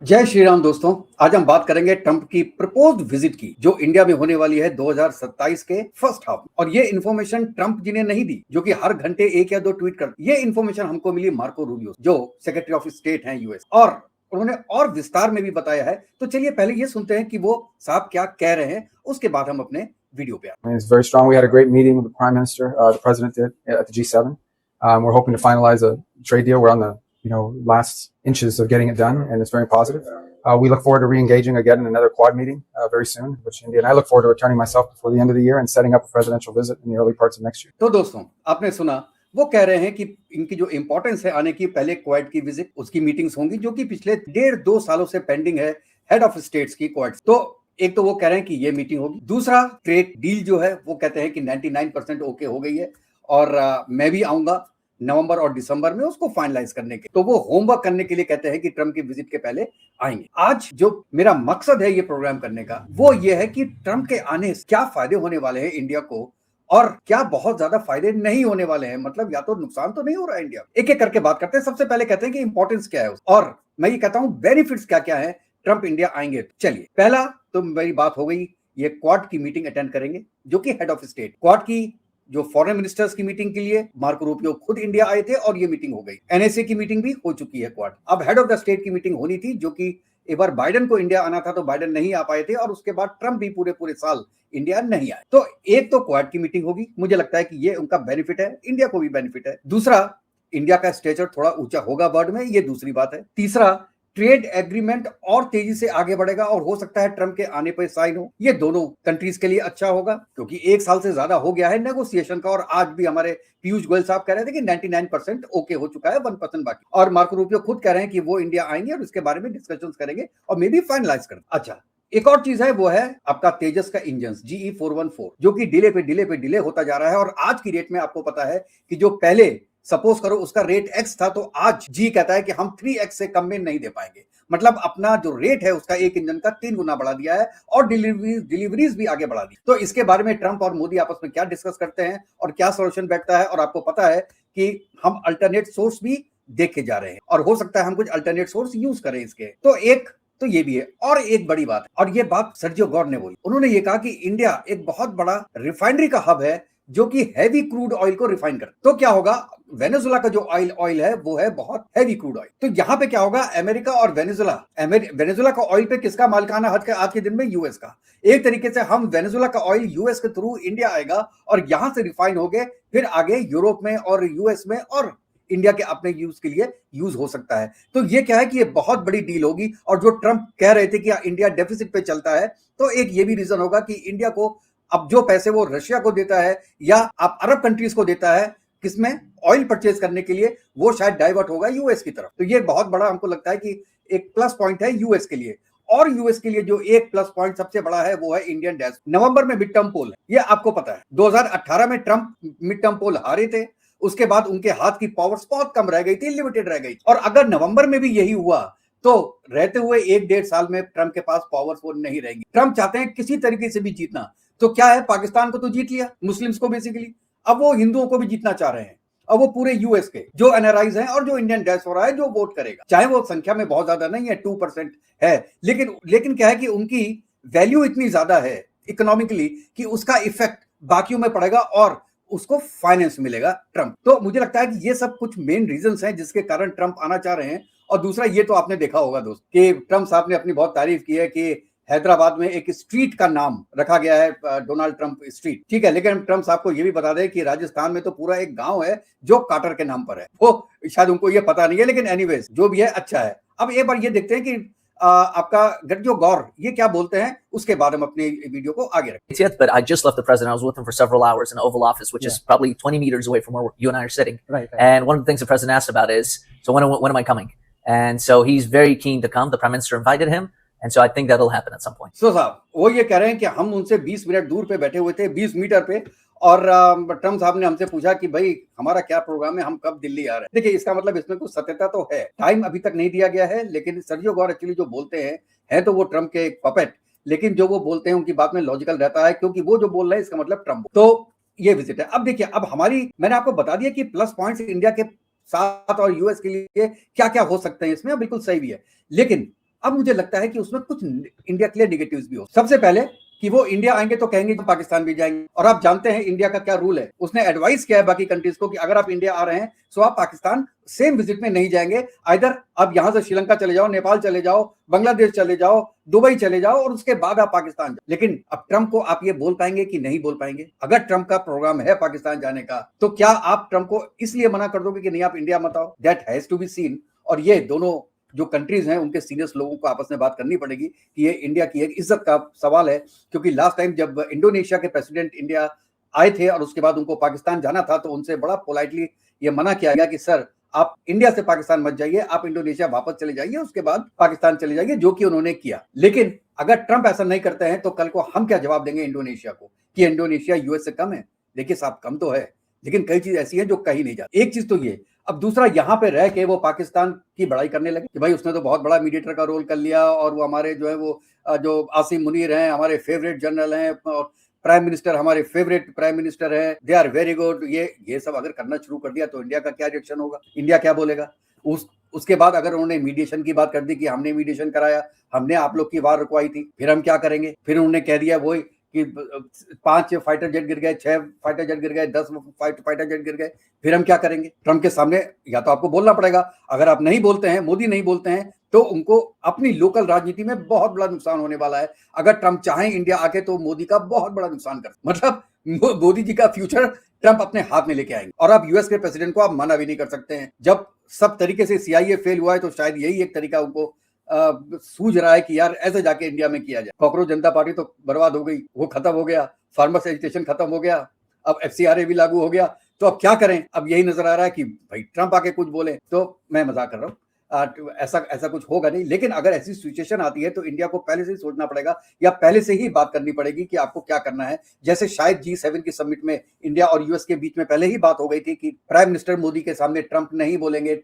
जय श्री राम दोस्तों। आज हम बात करेंगे ट्रंप की प्रपोज्ड विजिट की जो इंडिया में होने वाली है 2027 के फर्स्ट हाफ। और ये इन्फॉर्मेशन ट्रंप जी ने नहीं दी, जो कि हर घंटे एक या दो ट्वीट कर। ये इन्फॉर्मेशन हमको मिली मार्को रूबियो, जो सेक्रेटरी ऑफ स्टेट हैं यूएस, और उन्होंने और विस्तार में भी बताया है। तो चलिए पहले ये सुनते हैं कि वो साहब क्या कह रहे हैं, उसके बाद हम अपने वीडियो पे आते हैं। It's very strong. We had a great meeting with the Prime Minister, the President did at the G7. We're hoping to finalize a trade deal. We're on the last inches of getting it done, and it's very positive. We look forward to re-engaging again in another Quad meeting very soon with India, and I look forward to returning myself before the end of the year and setting up a presidential visit in the early parts of next year. तो दोस्तों, आपने सुना, वो कह रहे हैं कि इनकी जो इंपॉर्टेंस है आने की, पहले क्वाड की विजिट, उसकी मीटिंग्स होंगी जो कि पिछले 1.5-2 सालों से पेंडिंग है हेड ऑफ स्टेट्स की क्वाड। तो एक तो वो कह रहे हैं कि ये मीटिंग होगी। दूसरा, ट्रेड डील जो है वो कहते हैं कि 99% ओके हो गई है, और मैं भी आऊंगा नवंबर और दिसंबर में उसको फाइनलाइज करने के। तो वो होमवर्क करने के लिए कहते हैं कि ट्रंप की विजिट के पहले आएंगे। आज जो मेरा मकसद है ये प्रोग्राम करने का, वो ये है कि ट्रंप के आने से क्या फायदे होने वाले हैं इंडिया को, और क्या बहुत ज्यादा फायदे नहीं होने वाले हैं। मतलब या तो नुकसान तो नहीं हो रहा है इंडिया। एक एक करके बात करते हैं। सबसे पहले कहते हैं कि इंपॉर्टेंस क्या है, और मैं ये कहता हूं बेनिफिट्स क्या क्या है ट्रंप इंडिया आएंगे। चलिए, पहला तो मेरी बात हो गई, ये क्वाड की मीटिंग अटेंड करेंगे, जो कि हेड ऑफ स्टेट। क्वाड की जो फॉरेन मिनिस्टर्स की मीटिंग के लिए मार्को रूबियो खुद इंडिया आए थे, और ये मीटिंग हो गई। एनएसए की मीटिंग भी हो चुकी है क्वाड। अब हेड ऑफ द स्टेट की मीटिंग होनी थी, जो कि एक बार बाइडेन को इंडिया आना था तो बाइडेन नहीं आ पाए थे, और उसके बाद ट्रंप भी पूरे साल इंडिया नहीं आए। तो एक तो क्वाड की मीटिंग होगी, मुझे लगता है कि ये उनका बेनिफिट है, इंडिया को भी बेनिफिट है। दूसरा, इंडिया का स्टेचर थोड़ा ऊंचा होगा वर्ल्ड में, ये दूसरी बात है। तीसरा, ट्रेड एग्रीमेंट और तेजी से आगे बढ़ेगा, और हो सकता है ट्रंप के आने पर साइन हो। ये दोनों कंट्रीज के लिए अच्छा होगा, क्योंकि 1 साल से ज्यादा हो गया है नेगोशिएशन का, और आज भी हमारे पीयूष गोयल साहब कह रहे थे कि 99% ओके हो चुका है, 1% बाकी। और मार्को रूबियो खुद कह रहे हैं कि वो इंडिया आएंगे और इसके बारे में डिस्कशन करेंगे और मे बी फाइनलाइज कर। अच्छा, एक और चीज है, वो है आपका तेजस का इंजन GE 414, जो कि डिले होता जा रहा है। और आज की डेट में आपको पता है कि जो पहले सपोज करो उसका रेट X था, तो आज जी कहता है कि हम 3X से कम में नहीं दे पाएंगे। मतलब अपना जो रेट है उसका एक इंजन का 3 गुना बढ़ा दिया है, और डिलीवरीज भी आगे बढ़ा दी। तो इसके बारे में ट्रंप और मोदी आपस में क्या डिस्कस करते हैं और क्या सोल्यूशन बैठता है। और आपको पता है कि हम अल्टरनेट सोर्स भी देखे जा रहे हैं, और हो सकता है हम कुछ अल्टरनेट सोर्स यूज करें इसके। तो ये भी है। और एक बड़ी बात, और ये बात सर्जियो गौर ने बोली, उन्होंने ये कहा कि इंडिया एक बहुत बड़ा रिफाइनरी का हब है, जो कि हैवी क्रूड ऑयल को रिफाइन कर। तो क्या होगा, वेनेजुला का जो ऑयल है वो है बहुत हैवी क्रूड ऑयल। तो यहाँ पे क्या होगा, अमेरिका और वेनेजुला का ऑयल पे किसका मालिकाना हक है आज के दिन में? यूएस का। एक तरीके से हम वेनेजुला का ऑयल यूएस के थ्रू इंडिया आएगा, और यहां से रिफाइन हो गए फिर आगे यूरोप में और यूएस में, और इंडिया के अपने यूज के लिए यूज हो सकता है। तो ये क्या है कि ये बहुत बड़ी डील होगी। और जो ट्रंप कह रहे थे कि इंडिया डेफिसिट पे चलता है, तो एक ये भी रीजन होगा कि इंडिया को अब जो पैसे वो रशिया को देता है या आप अरब कंट्रीज को देता है, किसमें? ऑयल परचेज करने के लिए, वो शायद डाइवर्ट होगा यूएस की तरफ। तो ये बहुत बड़ा हमको लगता है कि एक प्लस पॉइंट है यूएस के लिए। और यूएस के लिए जो एक प्लस पॉइंट सबसे बड़ा है वो है इंडियन डैश। नवंबर में मिड टर्म पोल है, ये आपको पता है। 2018 में ट्रंप मिड टर्म पोल हारे थे, उसके बाद उनके हाथ की पावर्स बहुत कम रह गई थी, लिमिटेड रह गई। और अगर नवंबर में भी यही हुआ, तो रहते हुए 1-1.5 साल में ट्रंप के पास पावर्स वो नहीं रहेंगी। ट्रंप चाहते हैं किसी तरीके से भी जीतना। तो क्या है, पाकिस्तान को तो जीत लिया, मुस्लिम्स को बेसिकली, अब वो हिंदुओं को भी जीतना चाह रहे हैं। अब वो पूरे यूएस के जो एनआरआईज हैं और जो इंडियन डायस्पोरा है जो वोट करेगा, चाहे वो संख्या में बहुत ज्यादा नहीं है, 2% है, लेकिन क्या है कि उनकी वैल्यू इतनी ज्यादा है इकोनॉमिकली कि उसका इफेक्ट बाकियों में पड़ेगा और उसको फाइनेंस मिलेगा ट्रंप। तो मुझे लगता है कि ये सब कुछ मेन रीजंस हैं जिसके कारण ट्रंप आना चाह रहे हैं। और दूसरा, ये तो आपने देखा होगा दोस्त कि ट्रंप साहब ने अपनी बहुत तारीफ की है कि हैदराबाद में एक स्ट्रीट का नाम रखा गया है डोनाल्ड ट्रंप स्ट्रीट। ठीक है, लेकिन ट्रंप साहब को यह भी बता दें कि राजस्थान में तो पूरा एक गांव है जो कार्टर के नाम पर है। वो शायद उनको ये पता नहीं है, लेकिन एनीवेज जो भी है अच्छा है। अब एक बार ये देखते हैं कि आपका गर्जो गौर ये क्या बोलते हैं, उसके बाद हम अपने वीडियो को आगे रखें। Yet, but I just left the president. I was with him for several hours in the Oval Office, which is probably 20 meters away from where you and I are sitting. Right. And one of the things the president asked about is, so when am I coming? And so he's very keen to come. The prime minister invited him. And so I think that'll happen at some point. So साहब वो ये कह रहे हैं कि हम उनसे 20 minute दूर पे बैठे हुए थे, 20 मीटर पे, और ट्रंप साहब ने हमसे पूछा कि भाई हमारा क्या प्रोग्राम है, हम कब दिल्ली आ रहे हैं। देखिए, इसका मतलब इसमें कुछ सत्यता तो है, टाइम अभी तक नहीं दिया गया है। लेकिन सर्जियो गौर एक्चुअली जो बोलते हैं तो वो ट्रंप के एक पपेट, लेकिन जो वो बोलते हैं उनकी बात में लॉजिकल रहता है, क्योंकि वो जो बोल रहे हैं इसका मतलब ट्रंप। तो ये विजिट है। अब देखिए, अब मैंने आपको बता दिया कि प्लस पॉइंट्स इंडिया के साथ और यूएस के लिए क्या क्या हो सकते हैं इसमें, बिल्कुल सही भी है। लेकिन अब मुझे लगता है कि उसमें कुछ इंडिया के लिए नेगेटिव्स भी हो। सबसे पहले कि वो इंडिया आएंगे तो कहेंगे कि पाकिस्तान भी जाएंगे, और आप जानते हैं इंडिया का क्या रूल है। उसने एडवाइस किया है बाकी कंट्रीज को कि अगर आप इंडिया आ रहे हैं तो आप पाकिस्तान सेम विजिट में नहीं जाएंगे, आइदर आप यहां से श्रीलंका चले जाओ, नेपाल चले जाओ, बांग्लादेश चले जाओ, दुबई चले जाओ, और उसके बाद आप पाकिस्तान जाओ। लेकिन अब ट्रंप को आप ये बोल पाएंगे कि नहीं बोल पाएंगे? अगर ट्रंप का प्रोग्राम है पाकिस्तान जाने का, तो क्या आप ट्रंप को इसलिए मना कर दोगे कि नहीं आप इंडिया मत आओ? That has to be seen. और ये दोनों जो कंट्रीज हैं उनके सीनियर्स लोगों को आपस में बात करनी पड़ेगी कि ये इंडिया की एक इज्जत का सवाल है। क्योंकि लास्ट टाइम जब इंडोनेशिया के प्रेसिडेंट इंडिया आए थे और उसके बाद उनको पाकिस्तान जाना था, तो उनसे बड़ा पोलाइटली ये मना किया गया कि सर आप इंडिया से पाकिस्तान मत जाइए, आप इंडोनेशिया वापस चले जाइए, उसके बाद पाकिस्तान चले जाइए, जो कि उन्होंने किया। लेकिन अगर ट्रंप ऐसा नहीं करते हैं तो कल को हम क्या जवाब देंगे इंडोनेशिया को कि इंडोनेशिया यूएस से कम है? देखिए साहब, कम तो है, लेकिन कई चीज ऐसी है जो कही नहीं जाती। एक चीज तो ये, अब दूसरा यहाँ पे रह के वो पाकिस्तान की बड़ाई करने लगे कि भाई उसने तो बहुत बड़ा मीडिएटर का रोल कर लिया, और वो हमारे जो है वो जो आसिम मुनीर हैं हमारे फेवरेट जनरल हैं, और प्राइम मिनिस्टर हमारे फेवरेट प्राइम मिनिस्टर हैं, दे आर वेरी गुड। ये सब अगर करना शुरू कर दिया तो इंडिया का क्या रिएक्शन होगा? इंडिया क्या बोलेगा? उसके बाद अगर उन्होंने मीडिएशन की बात कर दी कि हमने मीडिएशन कराया, हमने आप लोग की वार रुकवाई थी, फिर हम क्या करेंगे? फिर उन्होंने कह दिया वही कि 5 फाइटर जेट गिर गए, 6 फाइटर जेट गिर गए, 10 फाइटर जेट गिर गए, फिर हम क्या करेंगे? ट्रंप के सामने या तो आपको बोलना पड़ेगा। अगर आप नहीं बोलते हैं, मोदी नहीं बोलते हैं, तो उनको अपनी लोकल राजनीति में बहुत बड़ा नुकसान होने वाला है। अगर ट्रंप चाहें इंडिया आके तो मोदी का बहुत बड़ा नुकसान कर, मतलब मोदी जी का फ्यूचर ट्रंप अपने हाथ में लेके आएंगे। और आप यूएस के प्रेसिडेंट को आप मना भी नहीं कर सकते हैं। जब सब तरीके से सीआईए फेल हुआ है तो शायद यही एक तरीका उनको सूझ रहा है कि यार ऐसे जाके इंडिया में किया जाए। कॉकरोच जनता पार्टी तो बर्बाद हो गई, वो खत्म हो गया, फार्मर्स एजुकेशन खत्म हो गया, अब एफसीआरए भी लागू हो गया, तो अब क्या करें? अब यही नजर आ रहा है कि भाई ट्रंप आके कुछ बोले। तो मैं मजाक कर रहा हूँ, ऐसा कुछ होगा नहीं। लेकिन अगर ऐसी सिचुएशन आती है तो इंडिया को पहले से ही सोचना पड़ेगा, या पहले से ही बात करनी पड़ेगी कि आपको क्या करना है। जैसे शायद G7 की समिट में इंडिया और यूएस के बीच में पहले ही बात हो गई थी कि प्राइम मिनिस्टर मोदी के सामने ट्रंप नहीं बोलेंगे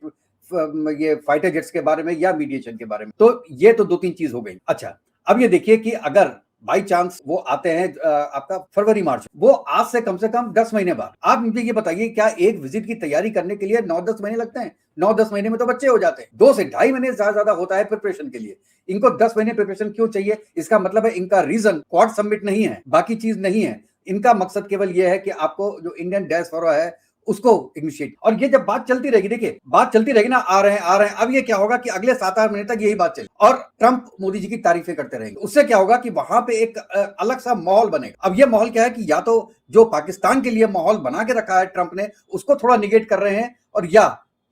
ये फाइटर जेट्स के बारे में या मीडिएशन के बारे में। तो ये तो 2-3 चीज हो गई। अच्छा, अब ये देखिए कि अगर बाई चांस वो आते हैं आपका फरवरी मार्च, वो आज से कम 10 महीने बाद, आप मुझे ये बताइए क्या एक विजिट की तैयारी करने के लिए 9-10 महीने लगते हैं? 9-10 महीने में तो बच्चे हो जाते हैं। 2 से ढाई महीने ज्यादा होता है प्रिपरेशन के लिए। इनको 10 महीने प्रिपरेशन क्यों चाहिए? इसका मतलब है इनका रीजन क्वाड समिट नहीं है, बाकी चीज नहीं है। इनका मकसद केवल यह है कि आपको जो इंडियन डायस्पोरा है उसको इनिशिएट। और ये जब बात चलती रहेगी, देखिए बात चलती रहेगी ना, आ रहे हैं। अब ये क्या होगा कि अगले 7-8 महीने तक यही बात चले और ट्रंप मोदी जी की तारीफें करते रहेंगे। उससे क्या होगा कि वहां पे एक अलग सा माहौल बनेगा। अब ये माहौल क्या है कि या तो जो पाकिस्तान के लिए माहौल बना के रखा है ट्रंप ने, उसको थोड़ा निगेट कर रहे हैं, और या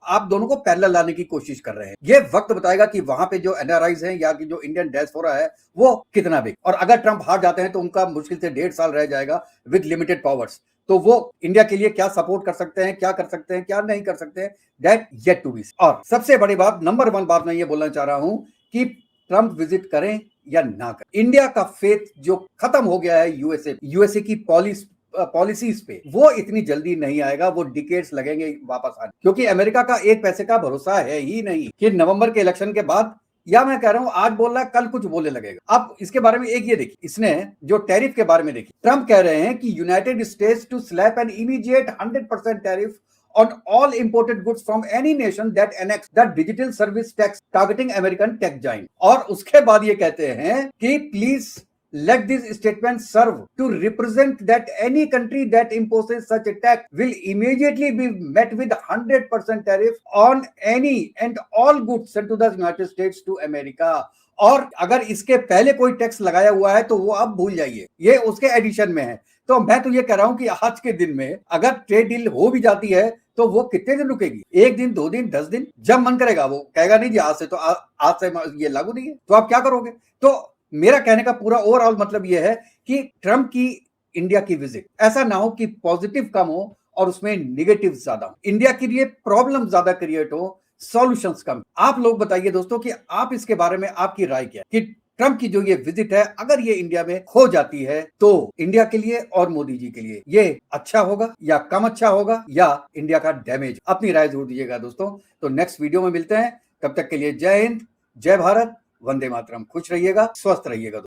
आप दोनों को पैरेलल लाने की कोशिश कर रहे हैं। ये वक्त बताएगा कि वहां पे जो एनआरआईज हैं या कि जो इंडियन डायस्पोरा है वो कितना बिग। और अगर ट्रंप हार जाते हैं तो उनका मुश्किल से 1.5 साल रह जाएगा विद लिमिटेड पावर्स। तो वो इंडिया के लिए क्या सपोर्ट कर सकते हैं, क्या कर सकते हैं, क्या नहीं कर सकते हैं, दैट येट टू बी। और सबसे बड़ी बात, नंबर 1 बात मैं ये बोलना चाह रहा हूं कि ट्रंप विजिट करें या ना करें, इंडिया का फेथ जो खत्म हो गया है यूएसए की पॉलिसीज पे, वो इतनी जल्दी नहीं आएगा। वो डिकेड्स लगेंगे वापस आने, क्योंकि अमेरिका का एक पैसे का भरोसा है ही नहीं कि नवंबर के इलेक्शन के बाद, या मैं कह रहा हूं आज बोल रहा है कल कुछ बोलने लगेगा। अब इसके बारे में एक ये देखिए, इसने जो टैरिफ के बारे में देखिए, ट्रंप कह रहे हैं कि United States to slap an immediate 100% tariff on all imported goods from any nation that annex the digital service tax targeting American tech giant। और उसके बाद ये कहते हैं कि please let this statement serve to represent that any country that imposes such a tax will immediately be met with 100% tariff on any and all goods sent to the United States to America। और अगर इसके पहले कोई tax लगाया हुआ है तो वो आप भूल जाइए, ये उसके एडिशन में है। तो मैं तो ये कह रहा हूं कि आज के दिन में अगर ट्रेड डील हो भी जाती है तो वो कितने दिन रुकेगी? 1 दिन, 2 दिन, 10 दिन, जब मन करेगा। वो कहेगा नहीं जी आज से, तो आज से ये लागू नहीं है, तो आप क्या करोगे? तो मेरा कहने का पूरा ओवरऑल मतलब यह है कि ट्रंप की इंडिया की विजिट ऐसा ना हो कि पॉजिटिव कम हो और उसमें निगेटिव ज्यादा हो, इंडिया के लिए प्रॉब्लम ज्यादा क्रिएट हो, सॉल्यूशंस कम। आप लोग बताइए दोस्तों कि आप इसके बारे में आपकी राय क्या है कि ट्रंप की जो ये विजिट है, अगर ये इंडिया में हो जाती है तो इंडिया के लिए और मोदी जी के लिए ये अच्छा होगा या कम अच्छा होगा, या इंडिया का डैमेज? अपनी राय जरूर दीजिएगा दोस्तों। तो नेक्स्ट वीडियो में मिलते हैं, तब तक के लिए जय हिंद, जय भारत, वंदे मातरम। खुश रहिएगा, स्वस्थ रहिएगा।